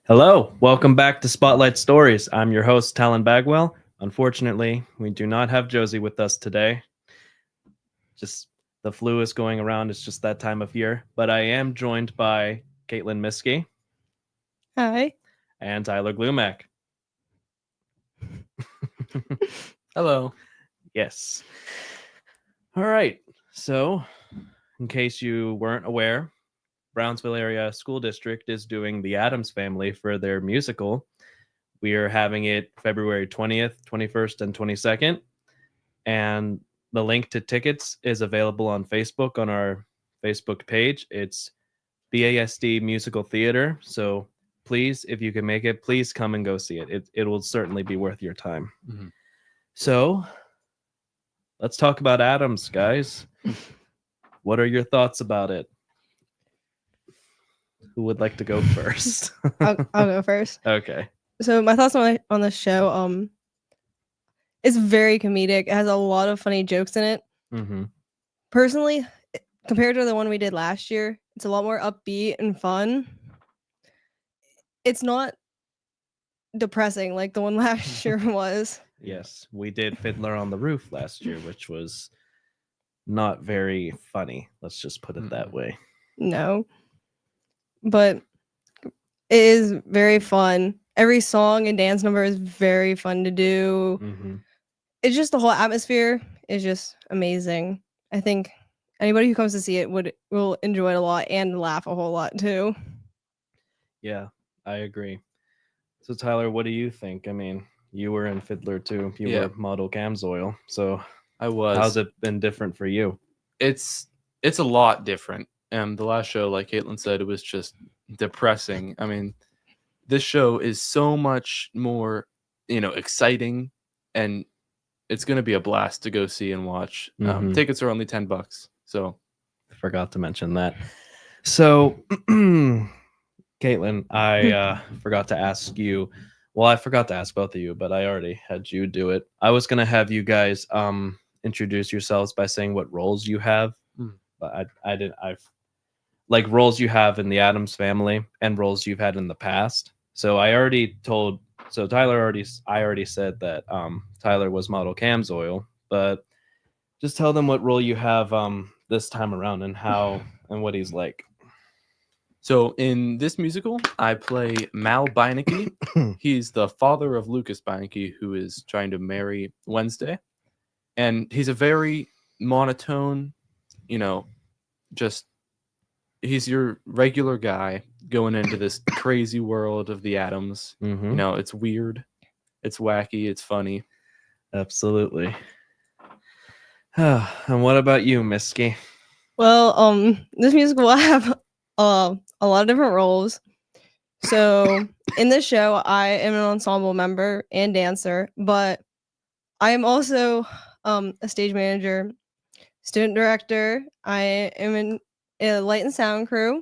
Hello, welcome back to Spotlight Stories. I'm your host, Talen Bagwell. Unfortunately, we do not have Josie with us today. Just the flu is going around. It's just that time of year. But I am joined by Caitlin Miske Hi. and Tyler Glumac. Hello. Yes. All right. So, in case you weren't aware, Brownsville Area School District is doing the Addams Family for their musical. We are having it February 20th, 21st, and 22nd. And the link to tickets is available on Facebook on our Facebook page. It's BASD Musical Theater. So please, if you can make it, please come and go see it. It will certainly be worth your time. Mm-hmm. So let's talk about Addams, guys. What are your thoughts about it? Who would like to go first? I'll go first. Okay. So my thoughts on the show, it's very comedic. It has a lot of funny jokes in it. Mm-hmm. Personally, compared to the one we did last year, it's a lot more upbeat and fun. It's not depressing like the one last year was. Yes, we did Fiddler on the Roof last year, which was not very funny. Let's just put it that way. No. But it is very fun. Every song and dance number is very fun to do. Mm-hmm. It's just the whole atmosphere is just amazing. I think anybody who comes to see it will enjoy it a lot and laugh a whole lot too. Yeah, I agree. So Tyler, what do you think? I mean, you were in Fiddler too. You were model Camzoil. So I was. How's it been different for you? It's a lot different. The last show, like Caitlin said, it was just depressing. I mean, this show is so much more, exciting, and it's going to be a blast to go see and watch. Mm-hmm. Tickets are only $10, so forgot to mention that. So, Caitlin, I forgot to ask you. Well, I forgot to ask both of you, but I already had you do it. I was gonna have you guys introduce yourselves by saying what roles you have, but I didn't. I've like roles you have in the Addams Family and roles you've had in the past. So I already told. So I already said that Tyler was model Camzoil, but just tell them what role you have this time around and how and what he's like. So in this musical, I play Mal Beinecke. He's the father of Lucas Beinecke, who is trying to marry Wednesday. And he's a very monotone, he's your regular guy going into this crazy world of the Addams. Mm-hmm. It's weird, it's wacky, it's funny. Absolutely. And what about you, Miske? Well, this musical I have a lot of different roles. So in this show, I am an ensemble member and dancer, but I am also a stage manager, student director. I am in a light and sound crew.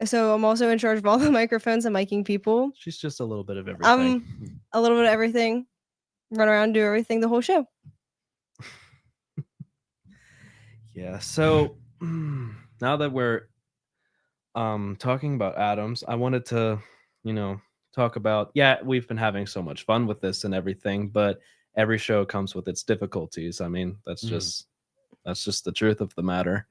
So I'm also in charge of all the microphones and miking people. She's just a little bit of everything. A little bit of everything. Run around, do everything, the whole show. Yeah. So now that we're talking about Addams, I wanted to, talk about, we've been having so much fun with this and everything, but every show comes with its difficulties. I mean, that's just the truth of the matter.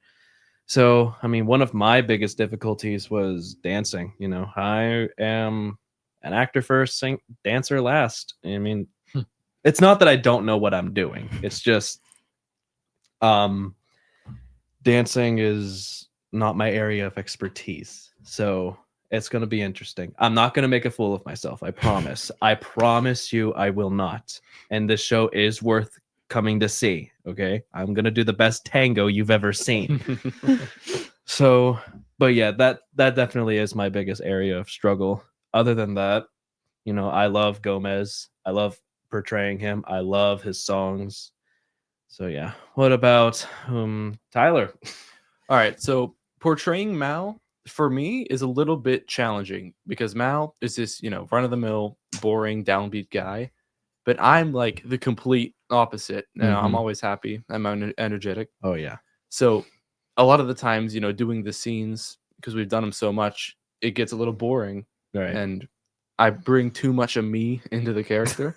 So, I mean, one of my biggest difficulties was dancing. I am an actor first, dancer last. I mean, it's not that I don't know what I'm doing. It's just dancing is not my area of expertise. So it's going to be interesting. I'm not going to make a fool of myself. I promise. I promise you I will not. And this show is worth coming to see. Okay. I'm going to do the best tango you've ever seen. So, but yeah, that definitely is my biggest area of struggle. Other than that, I love Gomez. I love portraying him. I love his songs. So yeah. What about Tyler? All right. So portraying Mal for me is a little bit challenging because Mal is this, run-of-the-mill, boring, downbeat guy. But I'm like the complete opposite. I'm always happy. I'm energetic. Oh, yeah. So a lot of the times, doing the scenes, because we've done them so much, it gets a little boring. Right. And I bring too much of me into the character.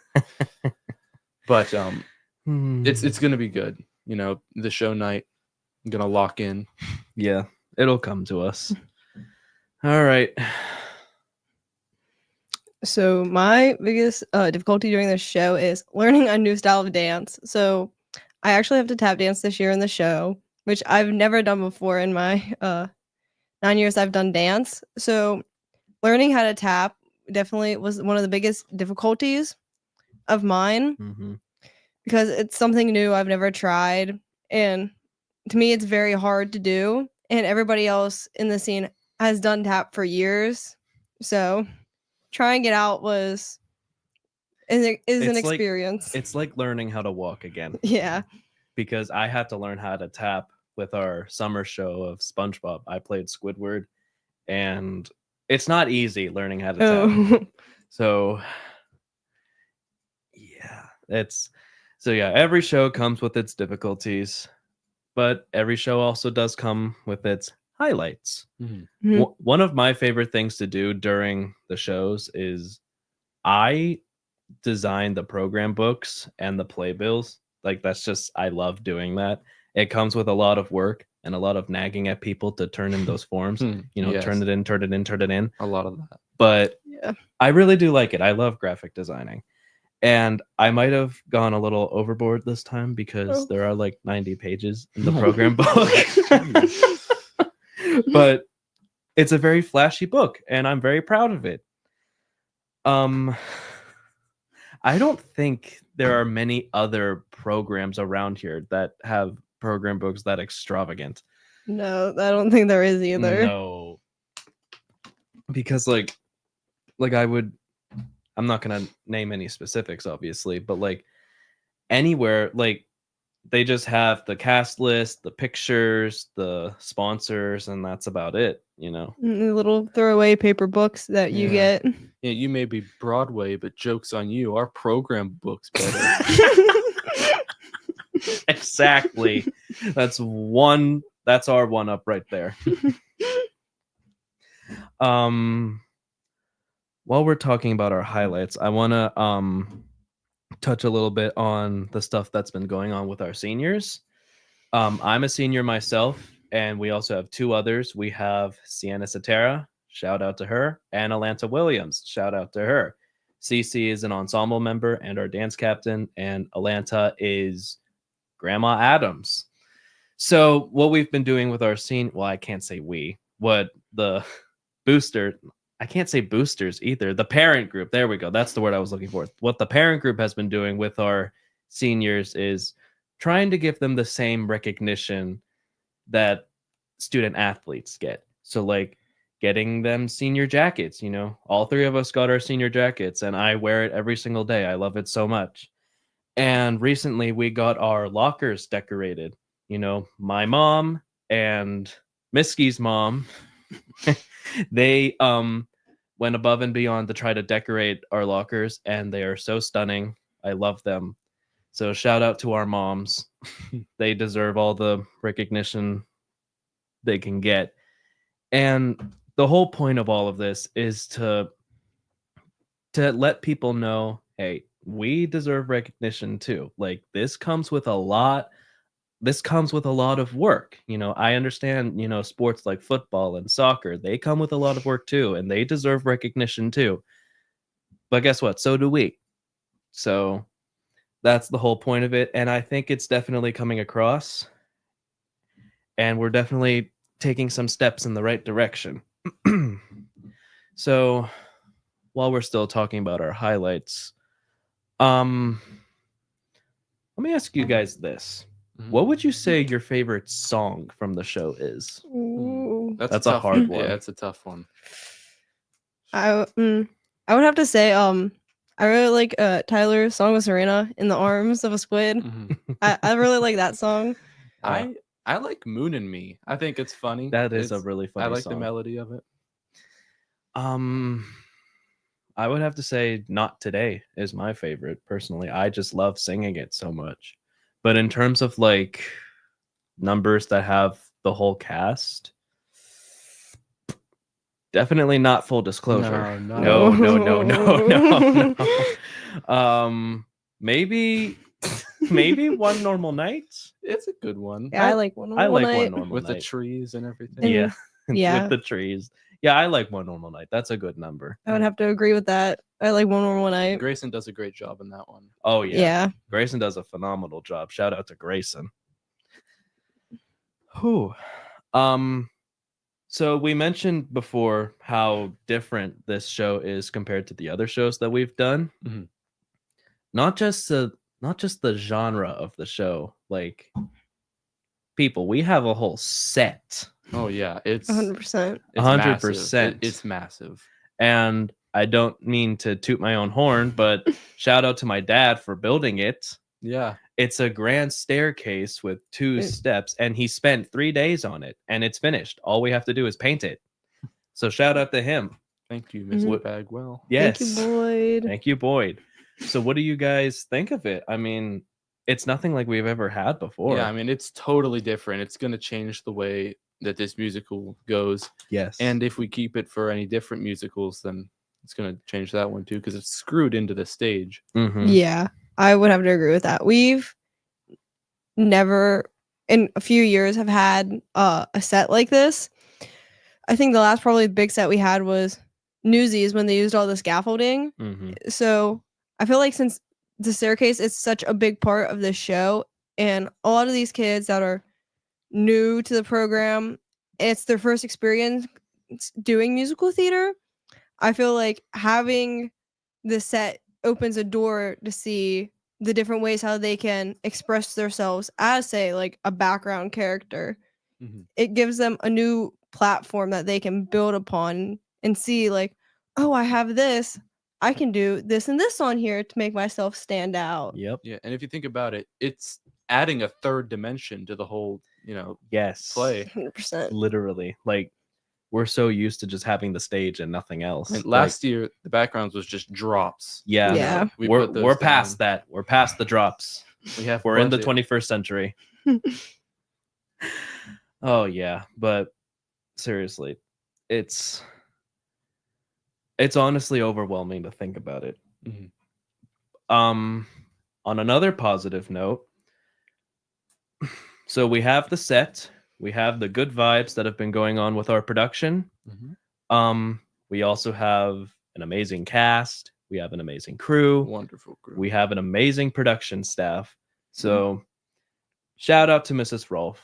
But it's gonna be good. You know, the show night, I'm gonna lock in. Yeah, it'll come to us. All right. So my biggest difficulty during this show is learning a new style of dance. So I actually have to tap dance this year in the show, which I've never done before in my 9 years I've done dance. So learning how to tap definitely was one of the biggest difficulties of mine Mm-hmm. because it's something new I've never tried. And to me, it's very hard to do. And everybody else in the scene has done tap for years. So trying it out is an experience. It's like learning how to walk again. Yeah. Because I had to learn how to tap with our summer show of SpongeBob. I played Squidward, and it's not easy learning how to tap. So yeah, every show comes with its difficulties, but every show also does come with its highlights. Mhm. One of my favorite things to do during the shows is I design the program books and the playbills. Like that's just I love doing that. It comes with a lot of work and a lot of nagging at people to turn in those forms. You know, Yes. turn it in. A lot of that. But Yeah. I really do like it. I love graphic designing. And I might have gone a little overboard this time because there are like 90 pages in the program book. But it's a very flashy book and I'm very proud of it. I don't think there are many other programs around here that have program books that extravagant. No, I don't think there is either. No. Because like I'm not gonna name any specifics, obviously, but like anywhere, like they just have the cast list, the pictures, the sponsors, and that's about it, you know. The little throwaway paper books that you Yeah. get. Yeah, you may be Broadway, but joke's on you. Our program book's better. Exactly. That's our one up right there. While we're talking about our highlights, I want to touch a little bit on the stuff that's been going on with our seniors. I'm a senior myself, and we also have two others. We have Sienna Satera, shout out to her, and Alanta Williams, shout out to her. Cece is an ensemble member and our dance captain, and Alanta is Grandma Addams. So what we've been doing with our I can't say we, what the booster, I can't say boosters either. The parent group, there we go. That's the word I was looking for. What the parent group has been doing with our seniors is trying to give them the same recognition that student athletes get. So like getting them senior jackets, you know, all three of us got our senior jackets and I wear it every single day. I love it so much. And recently we got our lockers decorated. You know, my mom and Miske's mom, they went above and beyond to try to decorate our lockers, and they are so stunning. I love them. So shout out to our moms. They deserve all the recognition they can get. And the whole point of all of this is to let people know, hey, we deserve recognition too. Like this comes with a lot of work. You know, I understand, you know, sports like football and soccer, they come with a lot of work too, and they deserve recognition too. But guess what? So do we. So that's the whole point of it. And I think it's definitely coming across. And we're definitely taking some steps in the right direction. So while we're still talking about our highlights, let me ask you guys this. What would you say your favorite song from the show is? Ooh. That's a hard one. Yeah, it's a tough one. I would have to say I really like Tyler's song with Serena, In the Arms of a Squid. Mhm. I really like that song. I like Moon and Me. I think it's funny. That is a really funny song. I like the melody of it. I would have to say Not Today is my favorite personally. I just love singing it so much. But in terms of like numbers that have the whole cast, Definitely not full disclosure. No, No. Maybe One Normal Night. It's a good one. Yeah, I like one. I like One night. Normal With the Night. trees and everything. And- Yeah. yeah. With the trees. Yeah, I like One Normal Night. That's a good number. I would have to agree with that. I like one night. Grayson does a great job in that one. Oh yeah. Yeah. Grayson does a phenomenal job. Shout out to Grayson. Whew. So we mentioned before how different this show is compared to the other shows that we've done. Mhm. Not just the genre of the show. Like, people, we have a whole set. Oh yeah, it's 100%. 100%. It's massive. And I don't mean to toot my own horn, but shout out to my dad for building it. Yeah. It's a grand staircase with 2 steps, and he spent 3 days on it, and it's finished. All we have to do is paint it. So shout out to him. Thank you, Mr. Mhm. Bagwell. Yes. Thank you, Boyd. Thank you, Boyd. So what do you guys think of it? I mean, it's nothing like we've ever had before. Yeah, I mean, it's totally different. It's going to change the way that this musical goes. Yes. And if we keep it for any different musicals, then it's going to change that one too, because it's screwed into the stage. Mhm. Yeah, I would have to agree with that. We've never in a few years have had a set like this. I think the last probably big set we had was Newsies when they used all the scaffolding. Mhm. So I feel like since the staircase is such a big part of this show, and a lot of these kids that are new to the program, it's their first experience doing musical theater. I feel like having the set opens a door to see the different ways how they can express themselves as, say, like a background character. Mhm. It gives them a new platform that they can build upon and see, like, oh, I have this. I can do this and this on here to make myself stand out. Yep. Yeah, and if you think about it, it's adding a third dimension to the whole, Yes. play. 100%. Literally. Like, we're so used to just having the stage and nothing else. And Like, last year, the backgrounds was just drops. yeah. Yeah. We We're put those past down. that. We're past the drops. We have We're in the budget. 21st century. Oh yeah, but seriously, it's honestly overwhelming to think about it. Mhm. On another positive note, so we have the set, we have the good vibes that have been going on with our production. Mhm. We also have an amazing cast, we have an amazing crew, Wonderful group. we have an amazing production staff. So shout out to Mrs. Rolfe.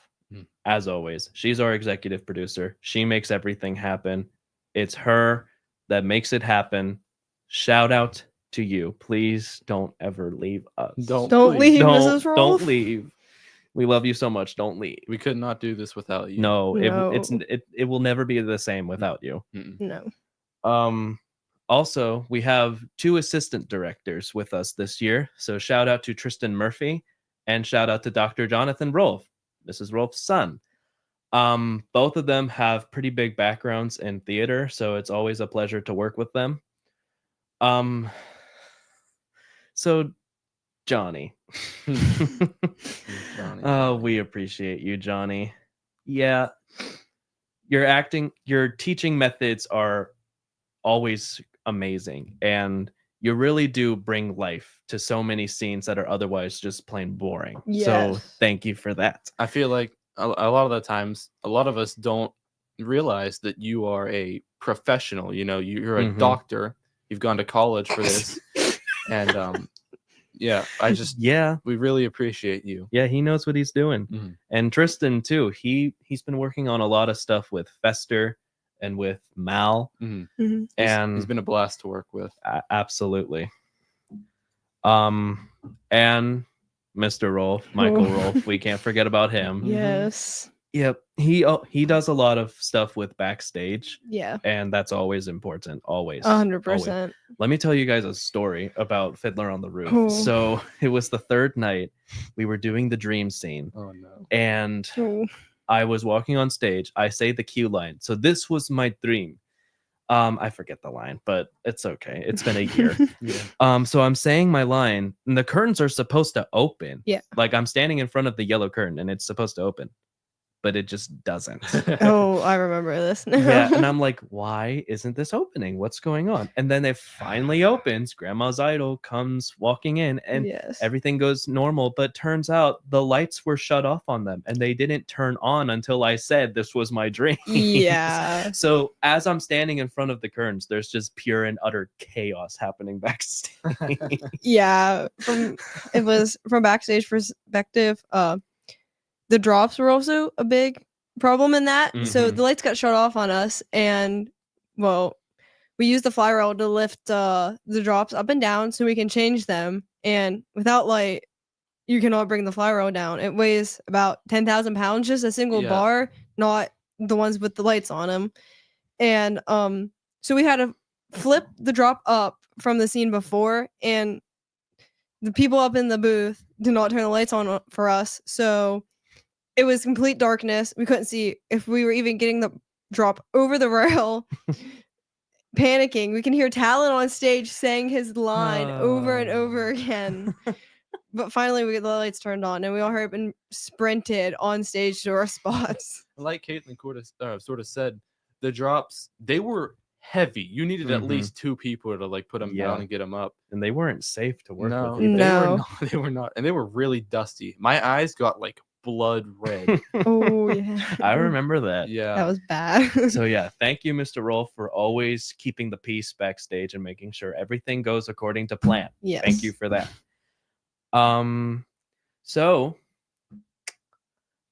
As always, she's our executive producer. She makes everything happen. It's her that makes it happen. Shout out to you. Please don't ever leave us. Don't leave, Don't, Mrs. Rolfe. don't leave. We love you so much. Don't leave. We could not do this without you. No, No. it will never be the same without you. Mm-mm. No. Also, we have 2 assistant directors with us this year. So shout out to Tristan Murphy and shout out to Dr. Jonathan Rolfe, Mrs. Rolfe's son. Both of them have pretty big backgrounds in theater, so it's always a pleasure to work with them. So Johnny. Johnny. Oh, we appreciate you, Johnny. Yeah. Your teaching methods are always amazing, and you really do bring life to so many scenes that are otherwise just plain boring. So Yes. thank you for that. I feel like a lot of the times, a lot of us don't realize that you are a professional. You're a Mhm. doctor. You've gone to college for this, and yeah, we really appreciate you. Yeah, he knows what he's doing. Mhm. And Tristan too. He's been working on a lot of stuff with Fester and with Mal. Mhm. Mhm. And He's been a blast to work with. Absolutely. And Mr. Rolfe, Michael Rolfe, we can't forget about him. Mhm. Yes. Yep, he does a lot of stuff with backstage, Yeah. and that's always important. Always. 100%. Let me tell you guys a story about Fiddler on the Roof. Oh. So it was the 3rd night. We were doing the dream scene, Oh no. and Oh. I was walking on stage. I say the cue line. So this was my dream. I forget the line, but it's okay. It's been a year. Yeah. So I'm saying my line, and the curtains are supposed to open. Yeah. Like I'm standing in front of the yellow curtain, and it's supposed to open, but it just doesn't. Oh, I remember this. Yeah, and I'm like, why isn't this opening? What's going on? And then it finally opens. Grandma's idol comes walking in, and Yes. everything goes normal. But turns out the lights were shut off on them, and they didn't turn on until I said this was my dream. Yeah. So as I'm standing in front of the curtains, there's just pure and utter chaos happening backstage. Yeah. It was from backstage perspective. The drops were also a big problem in that. So Mhm. the lights got shut off on us, and well, we used the fly roll to lift the drops up and down so we can change them. And without light, you cannot bring the fly roll down. It weighs about 10,000 pounds, just a single Yeah. bar, not the ones with the lights on them. And so we had to flip the drop up from the scene before, and the people up in the booth did not turn the lights on for us. So it was complete darkness. We couldn't see if we were even getting the drop over the rail. Panicking. We can hear Talen on stage saying his line over and over again. But finally, we get the lights turned on, and we all hurried up and sprinted on stage to our spots. Like Caitlin sort of said, the drops, they were heavy. You needed at Mhm. least 2 people to like put them Yeah. down and get them up. And they weren't safe to work No, with either. No. they were not, and they were really dusty. My eyes got like blood red. Oh, yeah. I remember that. Yeah, That was bad. So yeah, thank you, Mr. Roll, for always keeping the peace backstage and making sure everything goes according to plan. Yes. Thank you for that. So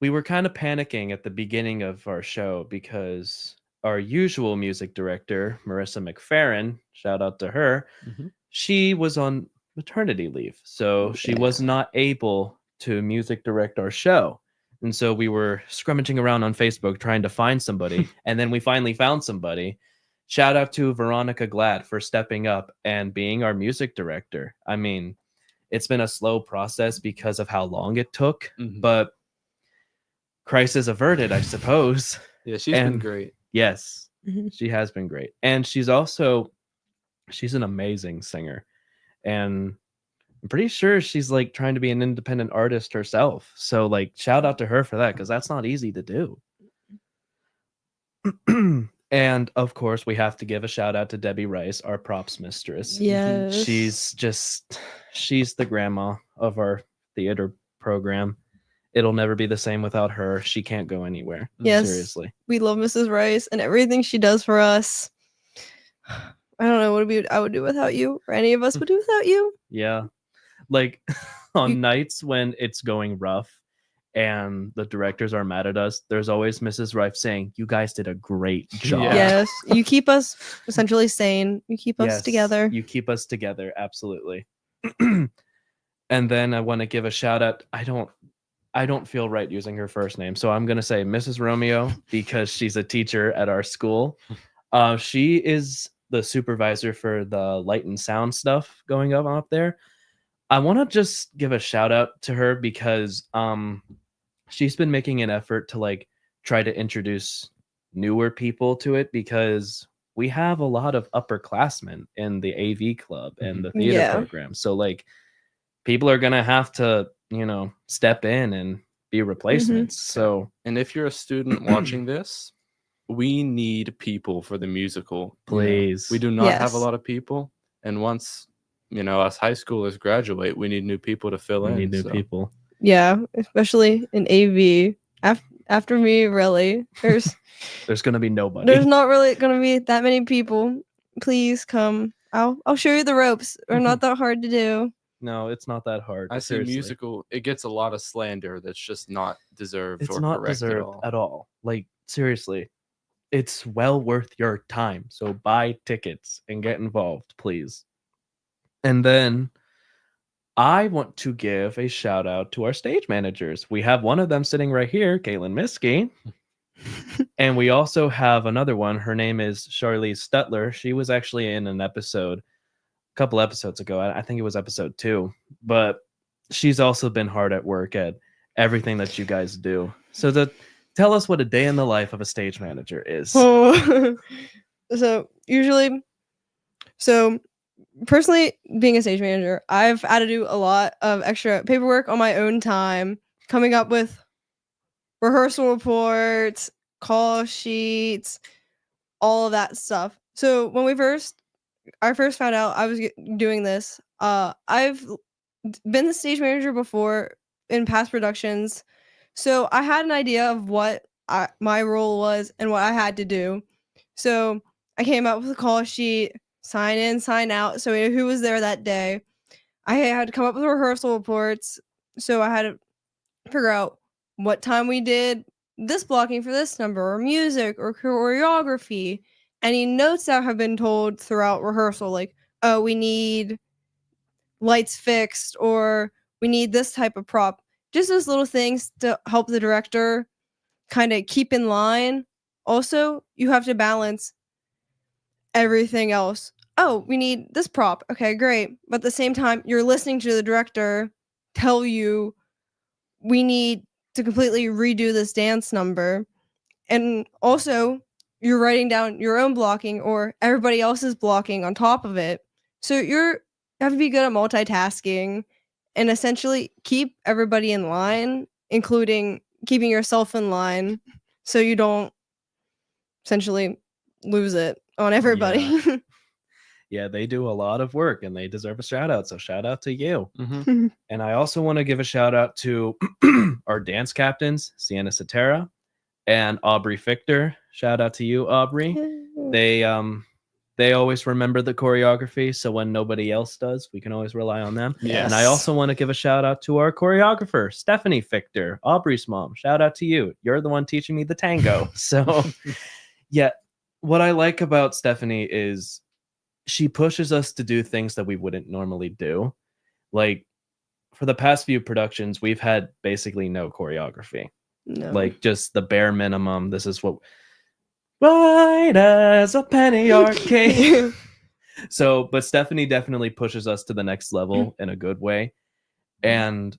we were kind of panicking at the beginning of our show because our usual music director, Marissa McFerrin, shout out to her, Mhm. she was on maternity leave. So she was not able to music direct our show. And so we were scrummaging around on Facebook trying to find somebody. And then we finally found somebody. Shout out to Veronica Glad for stepping up and being our music director. I mean, it's been a slow process because of how long it took, Mhm. but crisis averted, I suppose. Yeah, she's been And- great. Yes, Mhm. she has been great. And she's an amazing singer. And I'm pretty sure she's like trying to be an independent artist herself. So like shout out to her for that, because that's not easy to do. And of course, we have to give a shout out to Debbie Rice, our props mistress. Yes. She's the grandma of our theater program. It'll never be the same without her. She can't go anywhere. Yes. Seriously. We love Mrs. Rice and everything she does for us. I don't know what I would do without you, or any of us would do without you. Yeah. Like on You- nights when it's going rough and the directors are mad at us, there's always Mrs. Rife saying, "You guys did a great job." Yeah. Yes. You keep us essentially sane. You keep us Yes, together. You keep us together, absolutely. And then I want to give a shout out. I don't feel right using her first name, so I'm gonna say Mrs. Romeo because she's a teacher at our school. She is the supervisor for the light and sound stuff going on up there. I want to just give a shout out to her because she's been making an effort to like try to introduce newer people to it, because we have a lot of upperclassmen in the AV club and the theater Yeah. program. So like people are gonna have to, step in and be replacements. So And if you're a student watching this, we need people for the musical. you know. Please. We do not have a Yes. lot of people, and once us high schoolers graduate, we need new people to fill we in. need new so. people. Yeah, especially in AV. After me, really. There's gonna be nobody. There's not really gonna be that many people. Please come. I'll show you the ropes. They're not that hard to do. No, it's not that hard. I say seriously. musical, it gets a lot of slander that's just not deserved It's or not correct deserved at all. Like seriously, it's well worth your time. So buy tickets and get involved, please. And then I want to give a shout out to our stage managers. We have one of them sitting right here, Caitlin Miske. And we also have another one. Her name is Charlize Stutler. She was actually in an episode a couple episodes ago. I think it was episode 2. But she's also been hard at work at everything that you guys do. So tell us what a day in the life of a stage manager is. Oh. So personally, being a stage manager, I've had to do a lot of extra paperwork on my own time, coming up with rehearsal reports, call sheets, all of that stuff. So when I first found out I was doing this, I've been the stage manager before in past productions, so I had an idea of what my role was and what I had to do. So I came up with a call sheet, sign in, sign out, so we knew who was there that day. I had to come up with rehearsal reports, so I had to figure out what time we did this blocking for this number, or music, or choreography. Any notes that have been told throughout rehearsal, like, oh, we need lights fixed, or we need this type of prop. Just those little things to help the director kind of keep in line. Also, you have to balance everything else. Oh, we need this prop. Okay, great. But at the same time, you're listening to the director tell you we need to completely redo this dance number. And also, you're writing down your own blocking or everybody else's blocking on top of it. So you have to be good at multitasking and essentially keep everybody in line, including keeping yourself in line so you don't essentially lose it on everybody. Yeah, they do a lot of work and they deserve a shout out. So shout out to you. Mhm. And I also want to give a shout out to our dance captains, Sienna Satera and Aubrey Fichter. Shout out to you, Aubrey. They always remember the choreography, so when nobody else does, we can always rely on them. Yes. And I also want to give a shout out to our choreographer, Stephanie Fichter, Aubrey's mom. Shout out to you. You're the one teaching me the tango. So yeah, what I like about Stephanie is she pushes us to do things that we wouldn't normally do. Like for the past few productions, we've had basically no choreography. No. Like just the bare minimum. This is what white as a penny arcade. So, but Stephanie definitely pushes us to the next level in a good way. And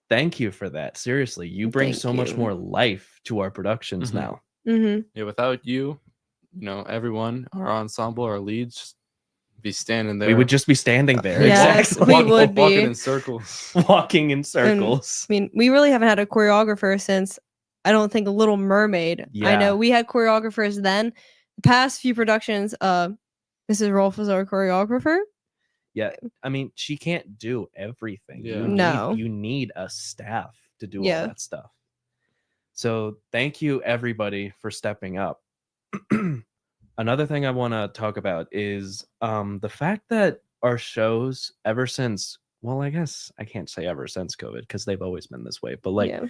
thank you for that. Seriously, you bring Thank so much you. more life to our productions Mhm. now. Mm-hmm. Yeah, without you, everyone, our ensemble, our leads, just be standing there. We would just be standing there. Yes, Exactly. we would walking be. in circles. Walking in circles. I mean, we really haven't had a choreographer since, I don't think, Little Mermaid. I Yeah. know we had choreographers then. The past few productions, Mrs. Rolfe was our choreographer. Yeah, I mean, she can't do everything. Yeah. No. You need a staff to do Yeah. all that stuff. So thank you everybody for stepping up. Another thing I want to talk about is the fact that our shows ever since, well, I guess I can't say ever since COVID because they've always been this way, but like Yeah.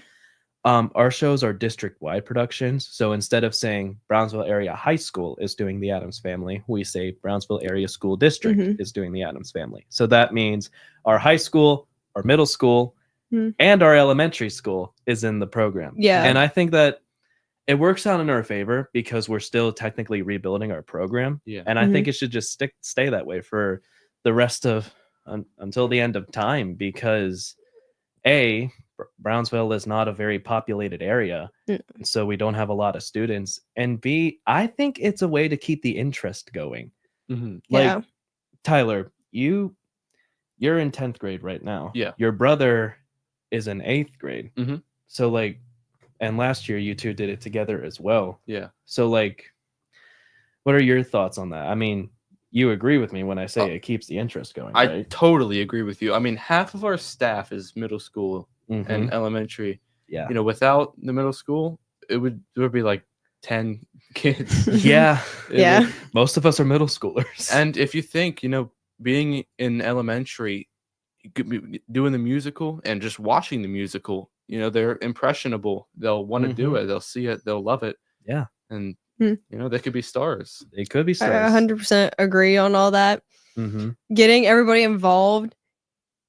our shows are district-wide productions. So instead of saying Brownsville Area High School is doing the Addams Family, we say Brownsville Area School District Mhm. is doing the Addams Family. So that means our high school, our middle school, Mhm. and our elementary school is in the program. Yeah. And I think that it works out in our favor because we're still technically rebuilding our program. Yeah. And I think it should just stay that way for the rest of until the end of time because A, Brownsville is not a very populated area, so we don't have a lot of students. And B, I think it's a way to keep the interest going. Mhm. Like Yeah. Tyler, you're in 10th grade right now. Yeah. Your brother is in 8th grade. Mhm. So like, and last year you two did it together as well. Yeah. So like, what are your thoughts on that? I mean, you agree with me when I say it keeps the interest going, I right? totally agree with you. I mean, half of our staff is middle school Mhm. and elementary. Yeah. Without the middle school, there would be like 10 kids. Yeah. Yeah. Most of us are middle schoolers. And if you think, being in elementary, doing the musical and just watching the musical, they're impressionable. They'll want to do it. They'll see it. They'll love it. Yeah. And, they could be stars. They could be I stars. 100% agree on all that. Mm-hmm. Getting everybody involved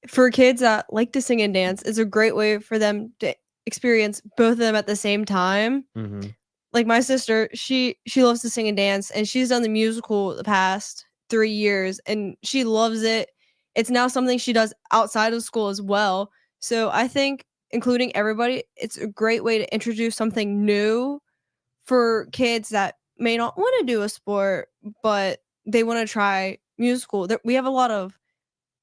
for kids that like to sing and dance is a great way for them to experience both of them at the same time. Mm-hmm. Like my sister, she loves to sing and dance, and she's done the musical the past 3 years, and she loves it. It's now something she does outside of school as well. So I think including everybody, it's a great way to introduce something new for kids that may not want to do a sport, but they want to try musical. We have a lot of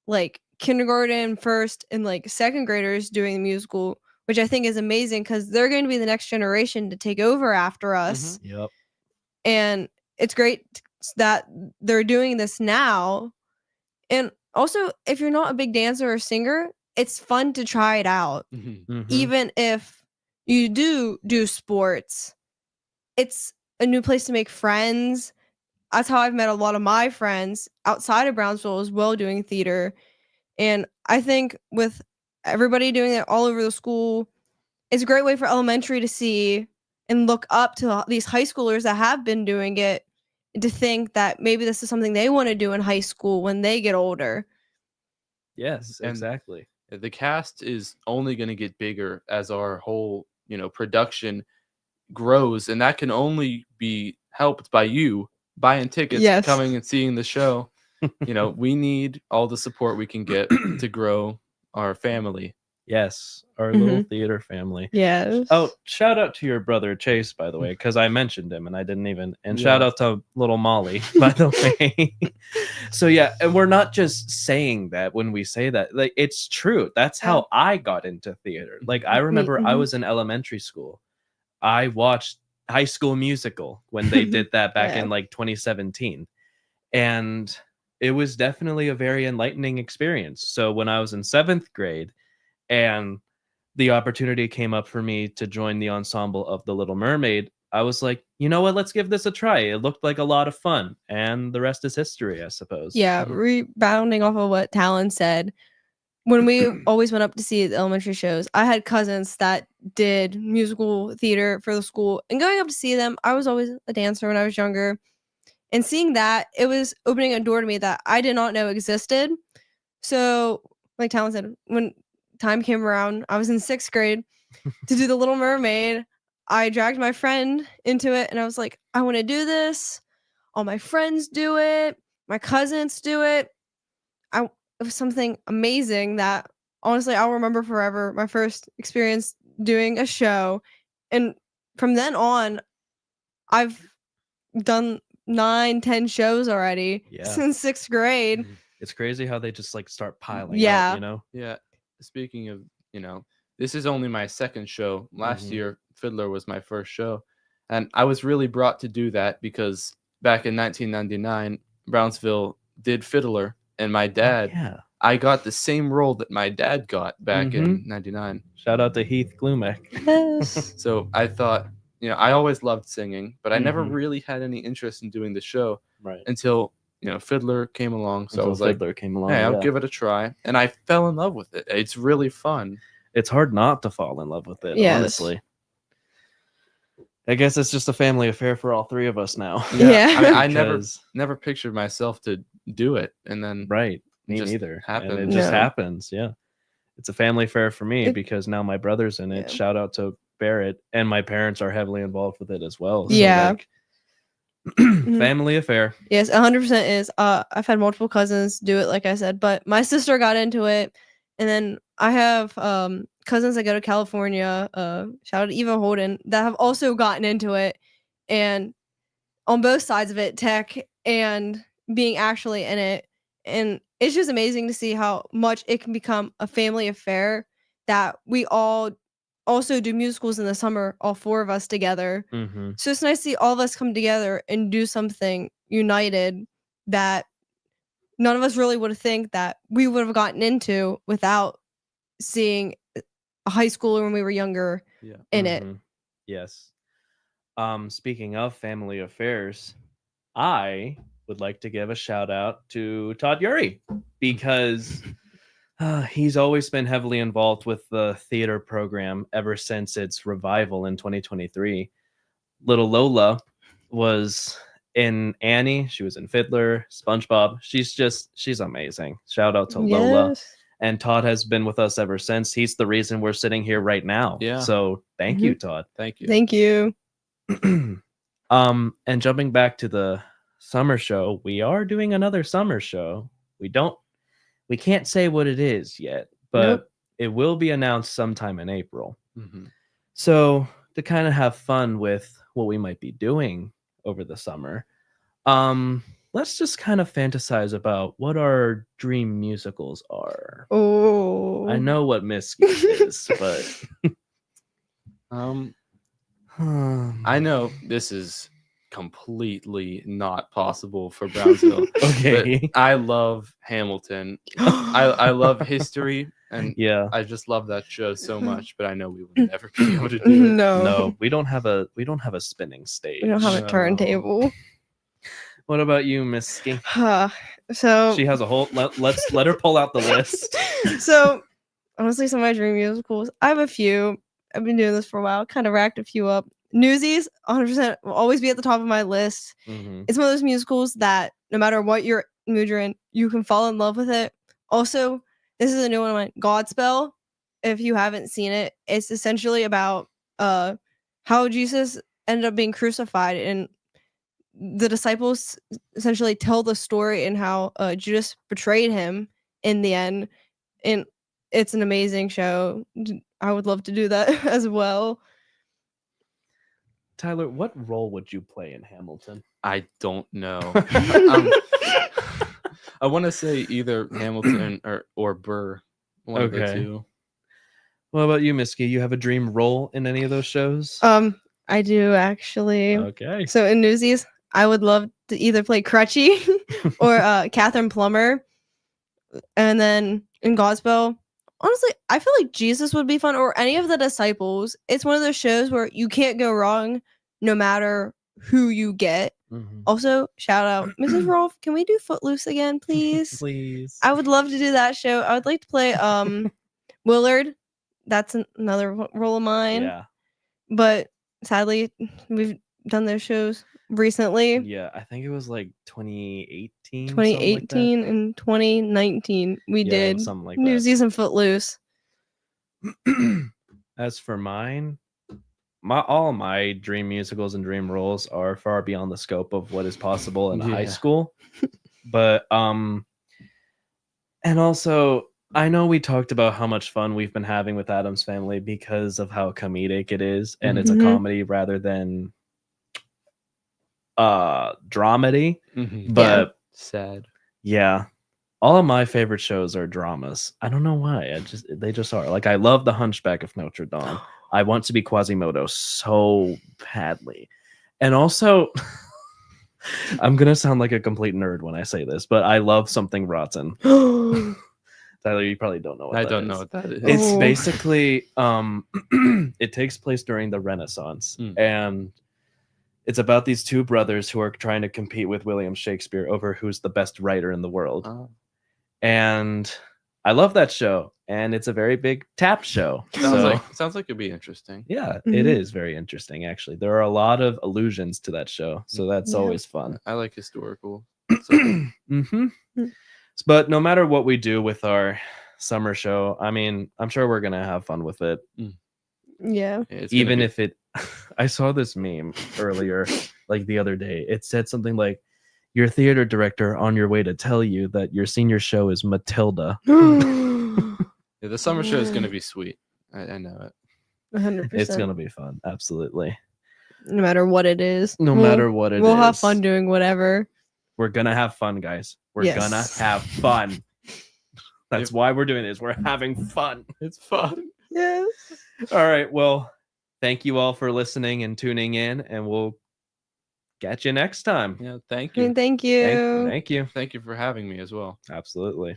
like kindergarten, first, and like second graders doing the musical, which I think is amazing because they're going to be the next generation to take over after us. Yep. And it's great that they're doing this now. And also, if you're not a big dancer or singer, it's fun to try it out. Mhm. Even if you do sports, it's a new place to make friends. That's how I've met a lot of my friends outside of Brownsville as well, doing theater. And I think with everybody doing it all over the school, it's a great way for elementary to see and look up to these high schoolers that have been doing it, and to think that maybe this is something they want to do in high school when they get older. Yes, And exactly. the cast is only going to get bigger as our whole, production grows, and that can only be helped by you buying tickets, Yes. coming and seeing the show. We need all the support we can get to grow our family. Yes, our little Mhm. theater family. Yes. Oh, shout out to your brother Chase, by the way, because I mentioned him and I didn't even. And shout Yeah. out to little Molly, by the way. So yeah, and we're not just saying that when we say that. Like, it's true. That's how I got into theater. Like, I remember I was in elementary school. I watched High School Musical when they did that back in like 2017, and it was definitely a very enlightening experience. So when I was in 7th grade, and the opportunity came up for me to join the ensemble of The Little Mermaid, I was like, you know what, let's give this a try. It looked like a lot of fun, and the rest is history, I suppose. Yeah, rebounding off of what Talen said, when we always went up to see the elementary shows, I had cousins that did musical theater for the school, and going up to see them, I was always a dancer when I was younger, and seeing that, it was opening a door to me that I did not know existed. So, like Talen said, when time came around, I was in 6th grade to do The Little Mermaid. I dragged my friend into it, and I was like, I want to do this. All my friends do it. My cousins do it. It was something amazing that honestly I'll remember forever. My first experience doing a show, and from then on, I've done 9-10 shows already since 6th grade. It's crazy how they just like start piling Yeah. up, you know? Yeah. Speaking of, this is only my second show. Last year, Fiddler was my first show. And I was really brought to do that because back in 1999, Brownsville did Fiddler. And my dad, I got the same role that my dad got back in 99. Shout out to Heath Glumac. Yes. So I thought, I always loved singing, but I never really had any interest in doing the show until Fiddler came along. So I was like, hey, I'll give it a try. And I fell in love with it. It's really fun. It's hard not to fall in love with it, honestly. I guess it's just a family affair for all three of us now. Yeah. I mean, I never pictured myself to do it. And then me just neither. happened. And it just happens. Yeah. It's a family affair for me because now my brother's in it. Shout out to Barrett, and my parents are heavily involved with it as well. So like, family affair. Yes, 100% is. I've had multiple cousins do it, like I said, but my sister got into it, and then I have cousins that go to California. Shout out to Eva Holden, that have also gotten into it, and on both sides of it, tech and being actually in it, and it's just amazing to see how much it can become a family affair. That we all also do musicals in the summer, all 4 of us together. So it's nice to see all of us come together and do something united that none of us really would have think that we would have gotten into without seeing a high schooler when we were younger in it. Yes. Speaking of family affairs, I would like to give a shout out to Todd Eury, because he's always been heavily involved with the theater program ever since its revival in 2023. Little Lola was in Annie. She was in Fiddler, SpongeBob. She's amazing. Shout out to Lola. And Todd has been with us ever since. He's the reason we're sitting here right now. Yeah. So thank you, Todd. Thank you. Thank you. And jumping back to the summer show, we are doing another summer show. We can't say what it is yet, but it will be announced sometime in April. So to kind of have fun with what we might be doing over the summer, let's just kind of fantasize about what our dream musicals are. Oh, No. I know what Miske is, but I know this is completely not possible for Brownsville. Okay. But I love Hamilton. I love history, and Yeah. I just love that show so much. But I know we will never be able to do it. No, we don't have a spinning stage. We don't have a No. turntable. What about you, Miske? So She has a whole. Let's let her pull out the list. So honestly, some of my dream musicals, I have a few. I've been doing this for a while, kind of racked a few up. Newsies, 100% will always be at the top of my list. Mhm. It's one of those musicals that no matter what your mood you're in, you can fall in love with it. Also, this is a new one of mine, Godspell. If you haven't seen it, it's essentially about how Jesus ended up being crucified, and the disciples essentially tell the story and how Judas betrayed him in the end. And it's an amazing show. I would love to do that as well. Tyler, what role would you play in Hamilton? I don't know. I want to say either Hamilton or Burr. One of the Okay. two. What about you, Miske? You have a dream role in any of those shows? I do actually. Okay. So in Newsies, I would love to either play Crutchy or Catherine Plummer. And then in Godspell, honestly, I feel like Jesus would be fun, or any of the disciples. It's one of those shows where you can't go wrong no matter who you get. Mhm. Also, shout out Mrs. Rolfe. Can we do Footloose again, please? Please. I would love to do that show. I would like to play Willard. That's another role of mine. Yeah. But sadly, we've done those shows recently. Yeah, I think it was like 2018. something like that. 2018 and 2019, we Yeah, it did was something like that. Newsies and Footloose. As for mine, all my dream musicals and dream roles are far beyond the scope of what is possible in high Yeah. school. But and also I know we talked about how much fun we've been having with Addams Family because of how comedic it is, and it's a Mhm. comedy rather than dramedy. Mhm. But Sad. yeah, all of my favorite shows are dramas. I don't know why. They just are. Like, I love The Hunchback of Notre Dame. I want to be Quasimodo so badly. And also, I'm gonna sound like a complete nerd when I say this, but I love Something Rotten. Tyler, you probably don't know what I that don't is. know what that is. It's Oh. basically it takes place during the Renaissance, and it's about these two brothers who are trying to compete with William Shakespeare over who's the best writer in the world. Oh. And I love that show, and it's a very big tap show. Sounds like it'd be interesting. Yeah, it Mhm. is very interesting, actually. There are a lot of allusions to that show, so that's Yeah. always fun. I like historical. Mm-hmm. But no matter what we do with our summer show, I mean, I'm sure we're gonna have fun with it. Yeah. Even if it I saw this meme earlier, like the other day. It said something like, your theater director on your way to tell you that your senior show is Matilda. Yeah, the summer show is gonna be sweet. I know it. 100%. It's gonna be fun, absolutely. No matter what it is. No matter what it we'll have is. fun doing whatever. We're gonna have fun, guys. We're Yes. gonna have fun. That's why we're doing this. We're having fun. It's fun. Yes. All right. Well, thank you all for listening and tuning in, and we'll catch you next time. Yeah, thank you. Thank you. Thank you. Thank you for having me as well. Absolutely.